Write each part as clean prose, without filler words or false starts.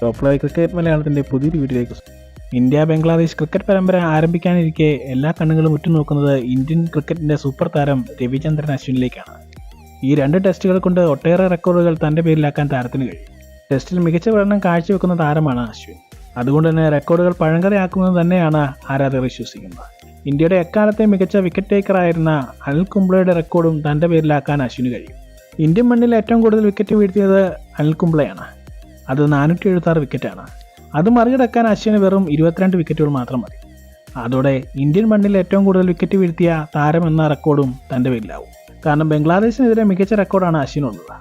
Top live cricket മലയാളത്തിൻ്റെ പുതിയൊരു വീഡിയോയിലേക്ക് ഇന്ത്യ ബംഗ്ലാദേശ് ക്രിക്കറ്റ് പരമ്പര ആരംഭിക്കാനിരിക്കെ എല്ലാ കണ്ണുകളും ഉറ്റുനോക്കുന്നത് ഇന്ത്യൻ ക്രിക്കറ്റിൻ്റെ സൂപ്പർ താരം രവിചന്ദ്രൻ അശ്വിനിലേക്കാണ്. ഈ രണ്ട് ടെസ്റ്റുകൾ കൊണ്ട് ഒട്ടേറെ റെക്കോർഡുകൾ തൻ്റെ പേരിലാക്കാൻ താരത്തിന് കഴിയും. ടെസ്റ്റിൽ മികച്ച പ്രകടനം കാഴ്ചവെക്കുന്ന താരമാണ് അശ്വിൻ. അതുകൊണ്ട് തന്നെ റെക്കോർഡുകൾ പഴങ്കഥയാക്കുന്നത് തന്നെയാണ് ആരാധകർ വിശ്വസിക്കുന്നത്. ഇന്ത്യയുടെ എക്കാലത്തെ മികച്ച വിക്കറ്റ് ടേക്കറായിരുന്ന അനിൽ കുംബ്ലയുടെ റെക്കോർഡും തൻ്റെ പേരിലാക്കാൻ അശ്വിന് കഴിയും. ഇന്ത്യൻ മണ്ണിൽ ഏറ്റവും കൂടുതൽ വിക്കറ്റ് വീഴ്ത്തിയത് അനിൽ കുംബ്ലയാണ്. അത് 476 വിക്കറ്റാണ്. അത് മറികടക്കാൻ അശ്വിന് വെറും 22 വിക്കറ്റുകൾ മാത്രം മതി. അതോടെ ഇന്ത്യൻ മണ്ണിൽ ഏറ്റവും കൂടുതൽ വിക്കറ്റ് വീഴ്ത്തിയ താരം എന്ന റെക്കോർഡും തൻ്റെ പേരിലാവും. കാരണം ബംഗ്ലാദേശിനെതിരെ മികച്ച റെക്കോർഡാണ് അശ്വിനുള്ളത്.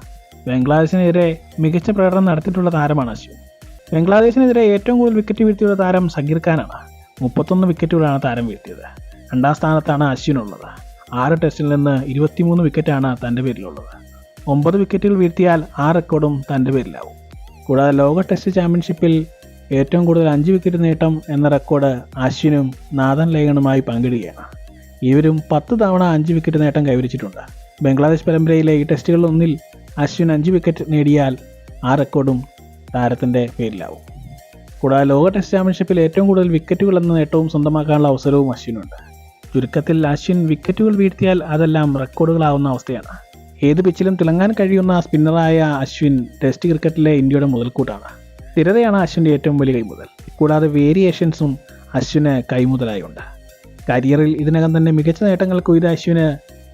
ബംഗ്ലാദേശിനെതിരെ മികച്ച പ്രകടനം നടത്തിയിട്ടുള്ള താരമാണ് അശ്വിൻ. ബംഗ്ലാദേശിനെതിരെ ഏറ്റവും കൂടുതൽ വിക്കറ്റ് വീഴ്ത്തിയുള്ള താരം സഗീർ ഖാനാണ്. 31 വിക്കറ്റുകളാണ് താരം വീഴ്ത്തിയത്. രണ്ടാം സ്ഥാനത്താണ് അശ്വിനുള്ളത്. 6 ടെസ്റ്റിൽ നിന്ന് 23 വിക്കറ്റാണ് തൻ്റെ പേരിലുള്ളത്. 9 വിക്കറ്റുകൾ വീഴ്ത്തിയാൽ ആ റെക്കോർഡും തൻ്റെ പേരിലാവും. കൂടാതെ ലോക ടെസ്റ്റ് ചാമ്പ്യൻഷിപ്പിൽ ഏറ്റവും കൂടുതൽ 5 വിക്കറ്റ് നേട്ടം എന്ന റെക്കോർഡ് അശ്വിനും നാഥൻ ലയണുമായി പങ്കിടുകയാണ്. ഇവരും 10 തവണ 5 വിക്കറ്റ് നേട്ടം കൈവരിച്ചിട്ടുണ്ട്. ബംഗ്ലാദേശ് പരമ്പരയിലെ ഈ ടെസ്റ്റുകളിലൊന്നിൽ അശ്വിൻ 5 വിക്കറ്റ് നേടിയാൽ ആ റെക്കോർഡും താരത്തിൻ്റെ പേരിലാവും. കൂടാതെ ലോക ടെസ്റ്റ് ചാമ്പ്യൻഷിപ്പിൽ ഏറ്റവും കൂടുതൽ വിക്കറ്റുകൾ എന്ന നേട്ടവും സ്വന്തമാക്കാനുള്ള അവസരവും അശ്വിനുണ്ട്. ചുരുക്കത്തിൽ അശ്വിൻ വിക്കറ്റുകൾ വീഴ്ത്തിയാൽ അതെല്ലാം റെക്കോർഡുകളാവുന്ന അവസ്ഥയാണ്. ഏത് പിച്ചിലും തിളങ്ങാൻ കഴിയുന്ന സ്പിന്നറായ അശ്വിൻ ടെസ്റ്റ് ക്രിക്കറ്റിലെ ഇന്ത്യയുടെ മുതൽക്കൂട്ടാണ്. സ്ഥിരതയാണ് അശ്വിൻ്റെ ഏറ്റവും വലിയ കൈമുതൽ. കൂടാതെ വേരിയേഷൻസും അശ്വിന് കൈമുതലായുണ്ട്. കരിയറിൽ ഇതിനകം തന്നെ മികച്ച നേട്ടങ്ങൾ കൊയ്ത അശ്വിന്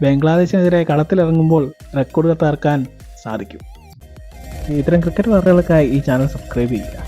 ബംഗ്ലാദേശിനെതിരെ കളത്തിലിറങ്ങുമ്പോൾ റെക്കോർഡുകൾ തകർക്കാൻ സാധിക്കും. ഇത്തരം ക്രിക്കറ്റ് വാർത്തകൾക്കായി ഈ ചാനൽ സബ്സ്ക്രൈബ് ചെയ്യുക.